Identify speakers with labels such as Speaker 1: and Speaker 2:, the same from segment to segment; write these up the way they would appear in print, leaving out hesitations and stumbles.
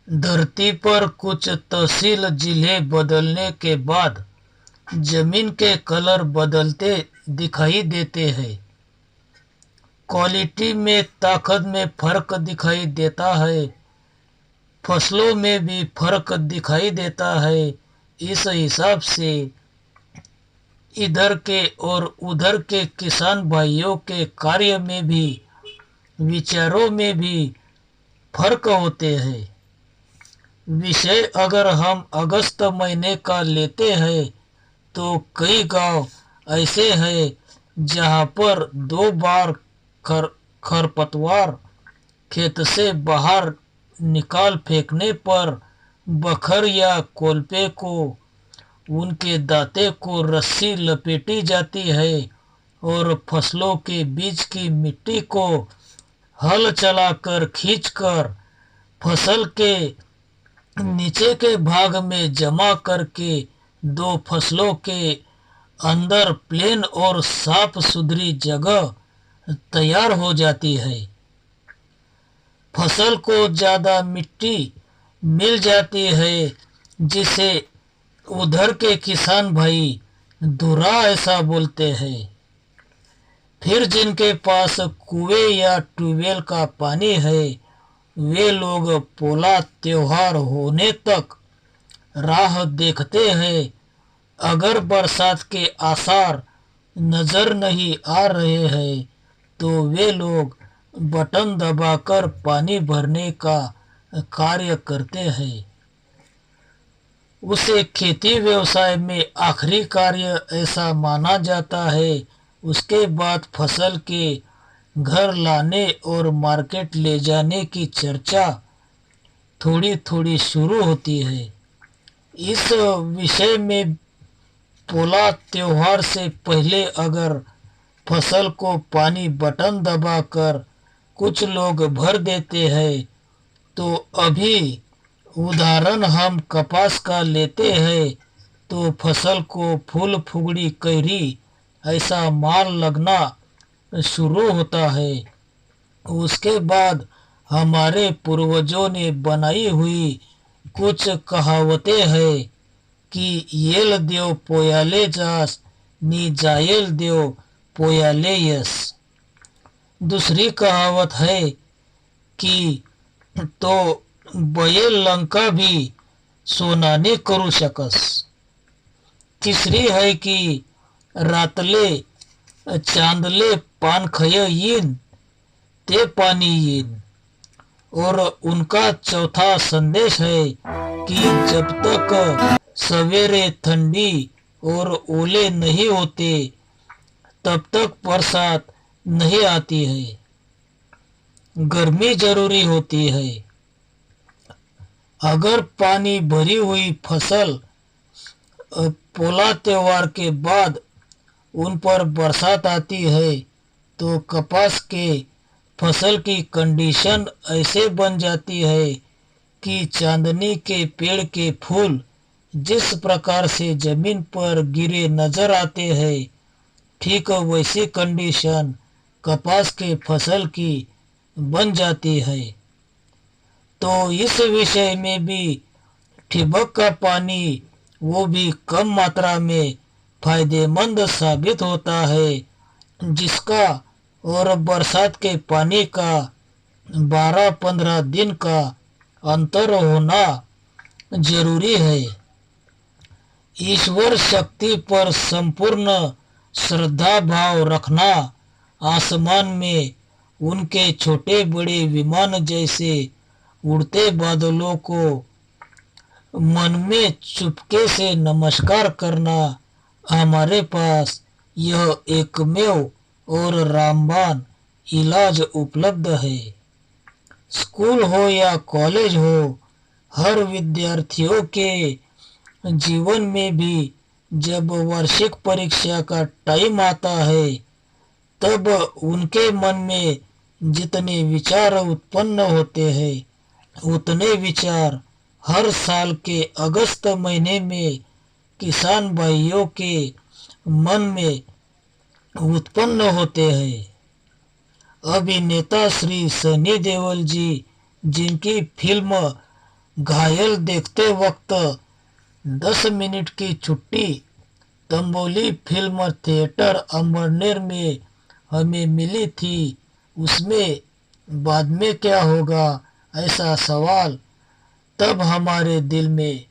Speaker 1: धरती पर कुछ तहसील जिले बदलने के बाद जमीन के कलर बदलते दिखाई देते हैं। क्वालिटी में ताकत में फर्क दिखाई देता है, फसलों में भी फर्क दिखाई देता है। इस हिसाब से इधर के और उधर के किसान भाइयों के कार्य में भी, विचारों में भी फर्क होते हैं। विषय अगर हम अगस्त महीने का लेते हैं तो कई गांव ऐसे हैं जहां पर 2 बार खरपतवार खेत से बाहर निकाल फेंकने पर बखर या कोल्पे को उनके दांते को रस्सी लपेटी जाती है और फसलों के बीच की मिट्टी को हल चलाकर खींचकर फसल के नीचे के भाग में जमा करके 2 फसलों के अंदर प्लेन और साफ सुथरी जगह तैयार हो जाती है। फसल को ज़्यादा मिट्टी मिल जाती है जिसे उधर के किसान भाई धुरा ऐसा बोलते हैं। फिर जिनके पास कुएं या ट्यूबवेल का पानी है वे लोग पोला त्योहार होने तक राह देखते हैं। अगर बरसात के आसार नजर नहीं आ रहे हैं तो वे लोग बटन दबाकर पानी भरने का कार्य करते हैं। उसे खेती व्यवसाय में आखिरी कार्य ऐसा माना जाता है। उसके बाद फसल के घर लाने और मार्केट ले जाने की चर्चा थोड़ी थोड़ी शुरू होती है। इस विषय में पोला त्योहार से पहले अगर फसल को पानी बटन दबाकर कुछ लोग भर देते हैं तो अभी उदाहरण हम कपास का लेते हैं तो फसल को फूल फुगड़ी कैरी ऐसा माल लगना शुरू होता है। उसके बाद हमारे पूर्वजों ने बनाई हुई कुछ कहावतें हैं कि येल देव पोयाले जास नी जायल देव पोयाले यस। दूसरी कहावत है कि तो बैल लंका भी सोनाने करू शकस। तीसरी है कि रातले चांदले पान खय येन ते पानी येन। और उनका चौथा संदेश है कि जब तक सवेरे ठंडी और ओले नहीं होते तब तक बरसात नहीं आती है। गर्मी जरूरी होती है। अगर पानी भरी हुई फसल पोला त्योहार के बाद उन पर बरसात आती है तो कपास के फसल की कंडीशन ऐसे बन जाती है कि चांदनी के पेड़ के फूल जिस प्रकार से जमीन पर गिरे नजर आते हैं ठीक वैसी कंडीशन कपास के फसल की बन जाती है। तो इस विषय में भी ठिबक का पानी वो भी कम मात्रा में फायदेमंद साबित होता है जिसका और बरसात के पानी का 12-15 दिन का अंतर होना जरूरी है। ईश्वर शक्ति पर संपूर्ण श्रद्धा भाव रखना, आसमान में उनके छोटे बड़े विमान जैसे उड़ते बादलों को मन में चुपके से नमस्कार करना, हमारे पास यह एकमेव और रामबाण इलाज उपलब्ध है। स्कूल हो या कॉलेज हो, हर विद्यार्थियों के जीवन में भी जब वार्षिक परीक्षा का टाइम आता है तब उनके मन में जितने विचार उत्पन्न होते हैं उतने विचार हर साल के अगस्त महीने में किसान भाइयों के मन में उत्पन्न होते हैं। अभिनेता श्री सनी देओल जी, जिनकी फिल्म घायल देखते वक्त 10 मिनट की छुट्टी तंबोली फिल्म थिएटर अमरनेर में हमें मिली थी, उसमें बाद में क्या होगा, ऐसा सवाल तब हमारे दिल में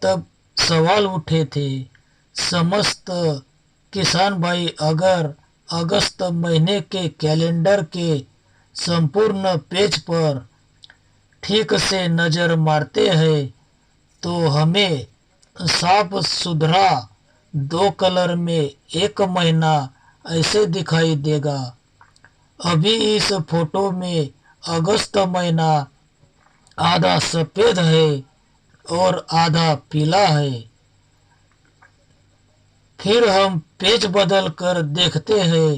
Speaker 1: तब सवाल उठे थे। समस्त किसान भाई अगर अगस्त महीने के कैलेंडर के संपूर्ण पेज पर ठीक से नज़र मारते हैं तो हमें साफ सुथरा 2 कलर में एक महीना ऐसे दिखाई देगा। अभी इस फोटो में अगस्त महीना आधा सफ़ेद है और आधा पीला है। फिर हम पेज बदल कर देखते हैं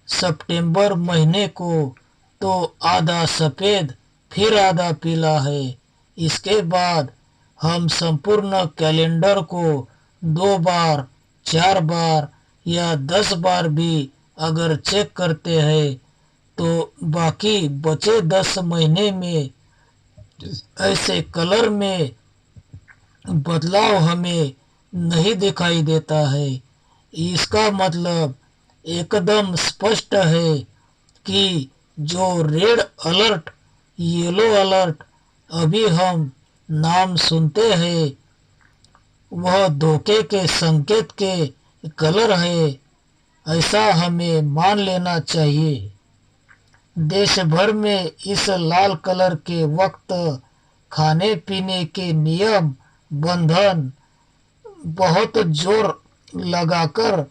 Speaker 1: सितंबर महीने को, तो आधा सफ़ेद फिर आधा पीला है। इसके बाद हम संपूर्ण कैलेंडर को 2 बार, 4 बार या 10 बार भी अगर चेक करते हैं तो बाकी बचे 10 महीने में ऐसे कलर में बदलाव हमें नहीं दिखाई देता है। इसका मतलब एकदम स्पष्ट है कि जो रेड अलर्ट, येलो अलर्ट अभी हम नाम सुनते हैं वह धोखे के संकेत के कलर है, ऐसा हमें मान लेना चाहिए। देश भर में इस लाल कलर के वक्त खाने पीने के नियम बंधन बहुत जोर लगाकर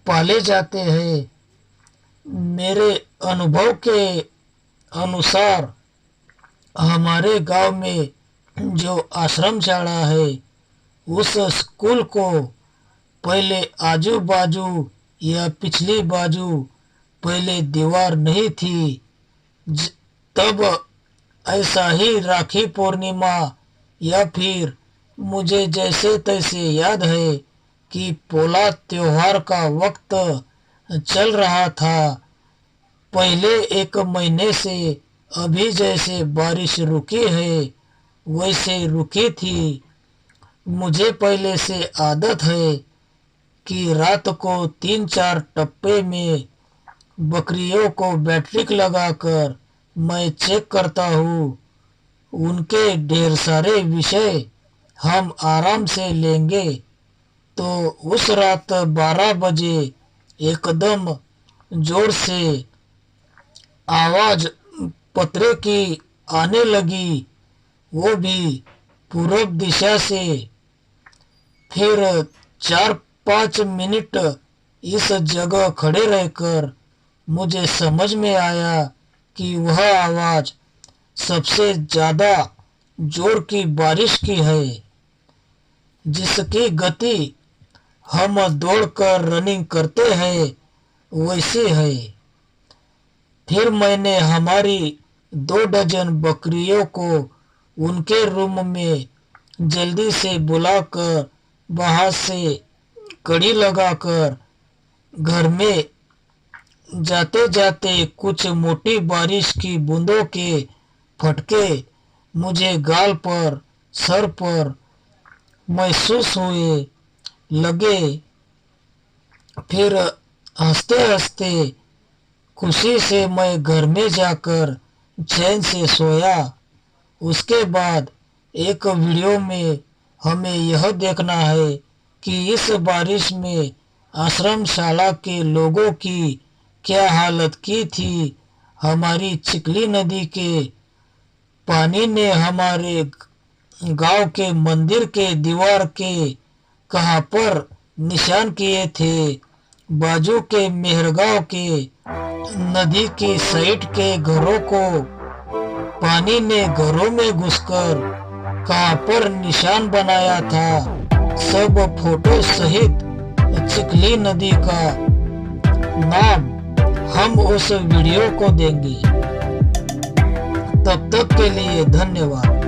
Speaker 1: पाले जाते हैं। मेरे अनुभव के अनुसार हमारे गांव में जो आश्रमशाला है उस स्कूल को पहले आजू बाजू या पिछली बाजू पहले दीवार नहीं थी। तब ऐसा ही राखी पूर्णिमा या फिर मुझे जैसे तैसे याद है कि पोला त्योहार का वक्त चल रहा था। पहले 1 महीने से अभी जैसे बारिश रुकी है वैसे रुकी थी। मुझे पहले से आदत है कि रात को 3-4 टप्पे में बकरियों को बैटरी लगाकर मैं चेक करता हूँ। उनके ढेर सारे विषय हम आराम से लेंगे। तो उस रात 12 बजे एकदम जोर से आवाज़ पतरे की आने लगी, वो भी पूरब दिशा से। फिर 4-5 मिनट इस जगह खड़े रहकर मुझे समझ में आया कि वह आवाज़ सबसे ज़्यादा जोर की बारिश की है, जिसकी गति हम दौड़कर रनिंग करते हैं वैसी है। फिर मैंने हमारी 2 डजन बकरियों को उनके रूम में जल्दी से बुलाकर बाहर से कड़ी लगाकर घर में जाते जाते कुछ मोटी बारिश की बूंदों के फटके मुझे गाल पर, सर पर महसूस हुए लगे। फिर हंसते हंसते खुशी से मैं घर में जाकर चैन से सोया। उसके बाद एक वीडियो में हमें यह देखना है कि इस बारिश में आश्रमशाला के लोगों की क्या हालत की थी। हमारी चिकली नदी के पानी ने हमारे गांव के मंदिर के दीवार के कहाँ पर निशान किए थे। बाजू के मेहरगांव के नदी की साइड के घरों को पानी ने घरों में घुसकर कहाँ पर निशान बनाया था, सब फोटो सहित चिकली नदी का नाम हम उस वीडियो को देंगे। तब तक के लिए धन्यवाद।